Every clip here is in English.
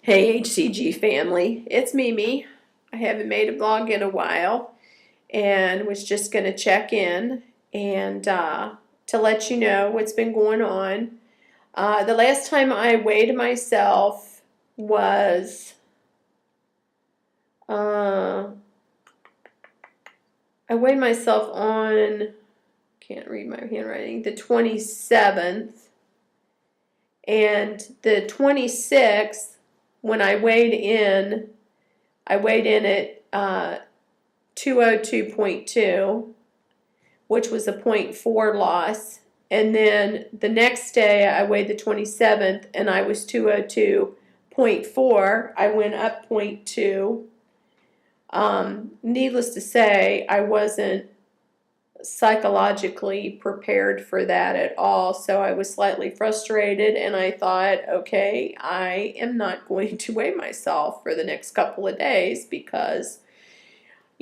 Hey HCG family, it's Mimi. I haven't made a vlog in a while and was just going to check in and to let you know what's been going on. The last time I weighed myself was, I weighed myself on, can't read my handwriting, the 27th, and the 26th, when I weighed in at 202.2, which was a zero point 0.4 loss. And then the next day I weighed the 27th and I was 202.4. I went up 0.2. Needless to say, I wasn't psychologically prepared for that at all, so I was slightly frustrated and I thought, okay, I am not going to weigh myself for the next couple of days because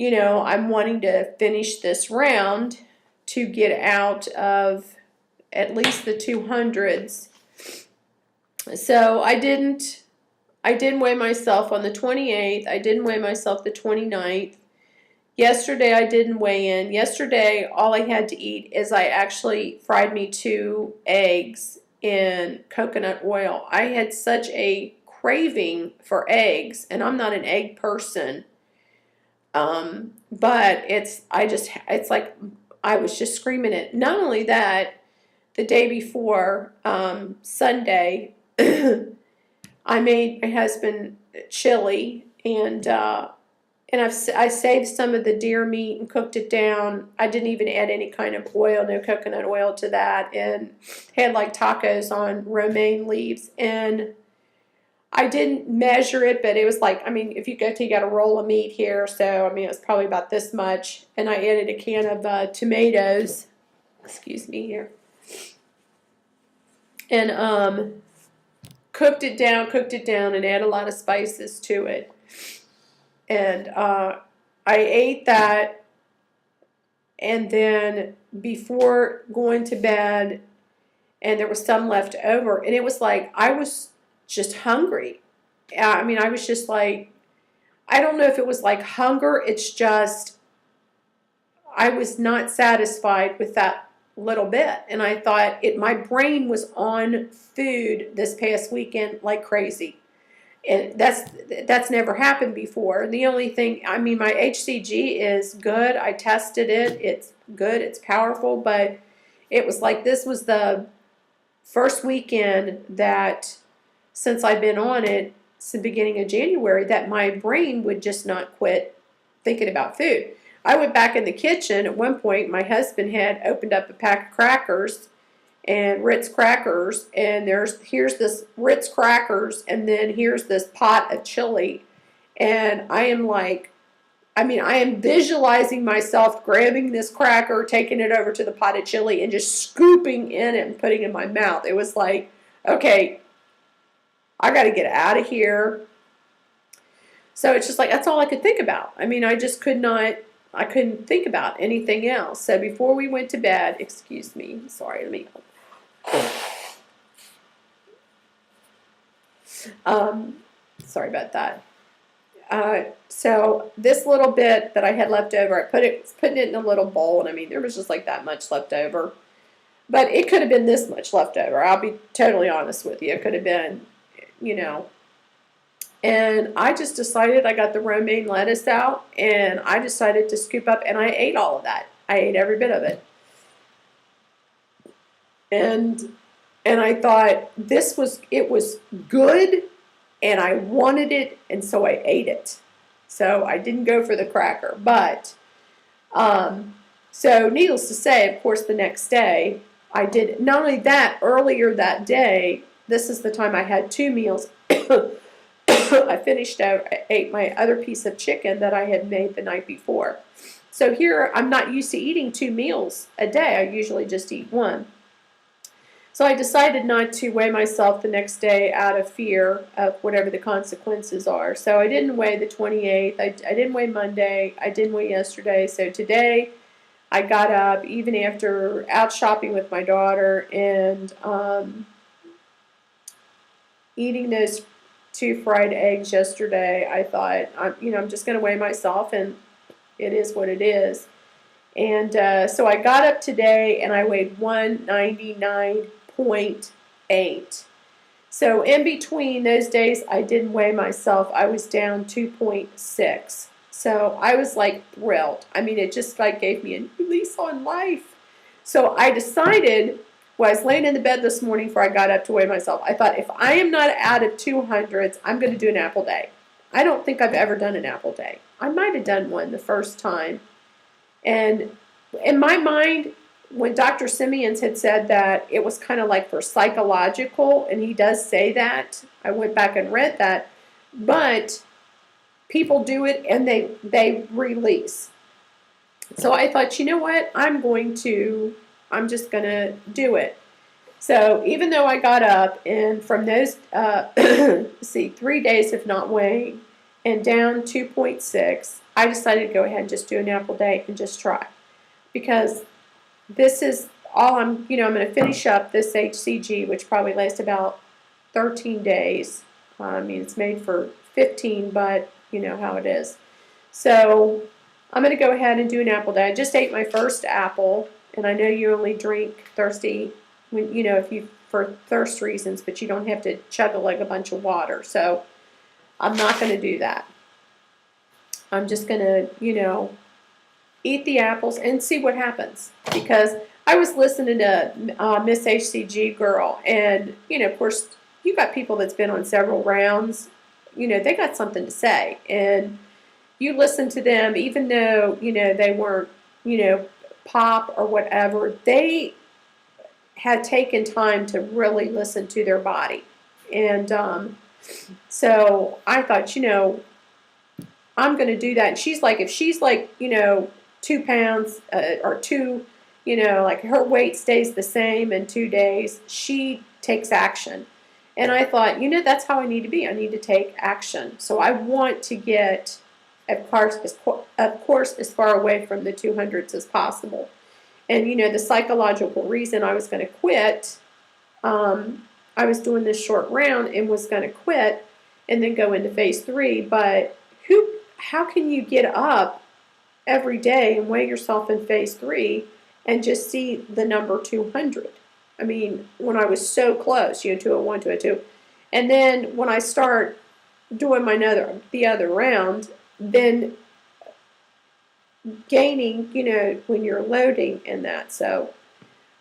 I'm wanting to finish this round to get out of at least the 200s. So I didn't weigh myself on the 28th. I didn't weigh myself the 29th. Yesterday I didn't weigh in. Yesterday all I had to eat is I actually fried me 2 eggs in coconut oil. I had such a craving for eggs, and I'm not an egg person. But it's like I was just screaming it. Not only that, the day before, Sunday, I made my husband chili, and I saved some of the deer meat and cooked it down. I didn't even add any kind of oil, no coconut oil to that, and had like tacos on romaine leaves. And I didn't measure it, but it was like, if you got a roll of meat here, so it was probably about this much. And I added a can of tomatoes. Excuse me here. And cooked it down, and add a lot of spices to it. And I ate that, and then before going to bed, and there was some left over, and it was like I was just hungry. I was just like, I don't know if it was like hunger. It's just I was not satisfied with that little bit, and I thought my brain was on food this past weekend like crazy. And that's never happened before. The only thing, my HCG is good. I tested it. It's good. It's powerful. But it was like this was the first weekend that, since I've been on it, since the beginning of January, that my brain would just not quit thinking about food. I went back in the kitchen. At one point, my husband had opened up a pack of crackers, and Ritz crackers, and here's this Ritz crackers, and then here's this pot of chili, and I am visualizing myself grabbing this cracker, taking it over to the pot of chili, and just scooping in it and putting it in my mouth. It was like, okay, I got to get out of here. So it's just like, that's all I could think about. I couldn't think about anything else. So before we went to bed, excuse me, sorry, let me... sorry about that. So this little bit that I had left over, I putting it in a little bowl, and there was just like that much left over. But it could have been this much left over. I'll be totally honest with you. It could have been, And I just decided, I got the romaine lettuce out, and I decided to scoop up, and I ate all of that. I ate every bit of it. And I thought it was good, and I wanted it, and so I ate it. So I didn't go for the cracker. But, so needless to say, of course, the next day, I did, not only that, earlier that day, this is the time I had 2 meals. I ate my other piece of chicken that I had made the night before. So here, I'm not used to eating 2 meals a day. I usually just eat 1. So I decided not to weigh myself the next day out of fear of whatever the consequences are. So I didn't weigh the 28th. I didn't weigh Monday. I didn't weigh yesterday. So today I got up, even after out shopping with my daughter and eating those 2 fried eggs yesterday. I thought, I'm just going to weigh myself, and it is what it is. And so I got up today, and I weighed 199.8. So in between those days I didn't weigh myself, I was down 2.6. So I was like thrilled. I mean, it just like gave me a new lease on life. So I decided, well, I was laying in the bed this morning before I got up to weigh myself. I thought, if I am not out of 200s, I'm going to do an apple day. I don't think I've ever done an apple day. I might have done one the first time. And in my mind, when Dr. Simeons had said that it was kind of like for psychological, and he does say that, I went back and read that, but people do it and they release. So I thought, you know what, I'm just going to do it. So even though I got up, and from those, 3 days of not weighing and down 2.6, I decided to go ahead and just do an apple day and just try. Because this is all I'm going to finish up this HCG, which probably lasts about 13 days. I mean, it's made for 15, but you know how it is. So I'm going to go ahead and do an apple day. I just ate my first apple, and I know you only drink thirsty when, if you, for thirst reasons, but you don't have to chug like a bunch of water. So I'm not going to do that. I'm just going to, eat the apples and see what happens. Because I was listening to Miss HCG Girl, and, of course, you got people that's been on several rounds. They got something to say. And you listen to them, even though, they weren't, pop or whatever, they had taken time to really listen to their body. And so I thought, I'm going to do that. And she's like, if she's like, 2 pounds or 2, like her weight stays the same in 2 days, she takes action. And I thought, that's how I need to be. I need to take action. So I want to get, of course, as far away from the 200s as possible. And, the psychological reason I was going to quit, I was doing this short round and was going to quit and then go into phase 3. But how can you get up every day and weigh yourself in phase 3 and just see the number 200? I mean, when I was so close, 201, 202. And then when I start doing the other round, then gaining, when you're loading in that. So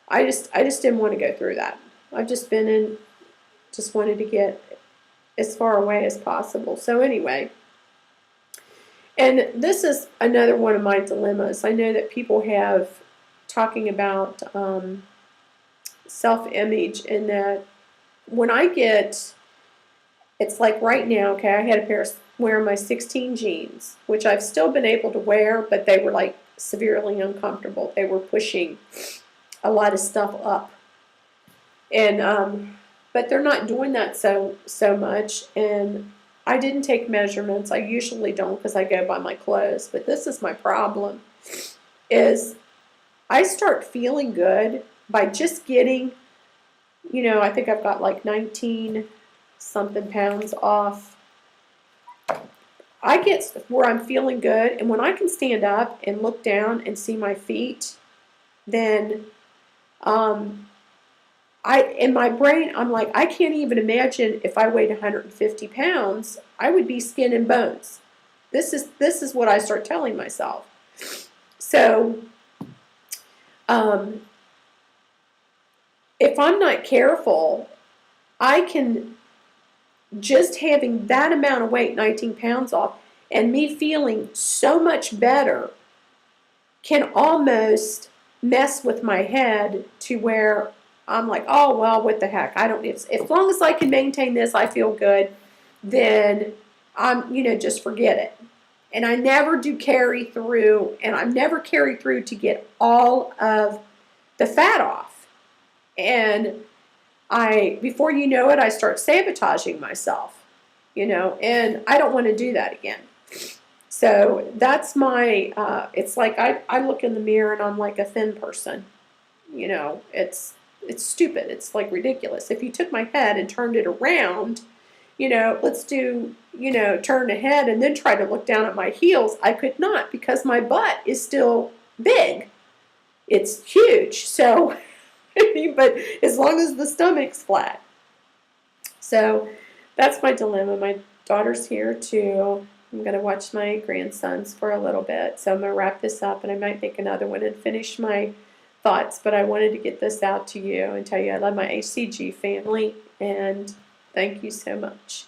I just didn't want to go through that. I've just wanted to get as far away as possible. So anyway, and this is another one of my dilemmas. I know that people have talking about self-image, and that when I get, it's like right now, okay, I had a pair of wearing my 16 jeans, which I've still been able to wear, but they were like severely uncomfortable. They were pushing a lot of stuff up. And but they're not doing that so much. And I didn't take measurements. I usually don't, because I go by my clothes. But this is my problem, is I start feeling good by just getting, I think I've got like 19 something pounds off. I get where I'm feeling good, and when I can stand up and look down and see my feet, then in my brain, I'm like, I can't even imagine if I weighed 150 pounds, I would be skin and bones. This is what I start telling myself. So, if I'm not careful, I can, just having that amount of weight, 19 pounds off, and me feeling so much better, can almost mess with my head to where I'm like, oh, well, what the heck? As long as I can maintain this, I feel good, then I'm, just forget it. And I never do carry through, and I've never carried through to get all of the fat off. And before you know it, I start sabotaging myself, and I don't want to do that again. So that's my, it's like I look in the mirror and I'm like a thin person. It's stupid. It's like ridiculous. If you took my head and turned it around, let's do, turn ahead and then try to look down at my heels. I could not because my butt is still big. It's huge. So, but as long as the stomach's flat. So that's my dilemma. My daughter's here too. I'm going to watch my grandsons for a little bit. So I'm going to wrap this up, and I might make another one and finish my thoughts. But I wanted to get this out to you and tell you I love my HCG family, and thank you so much.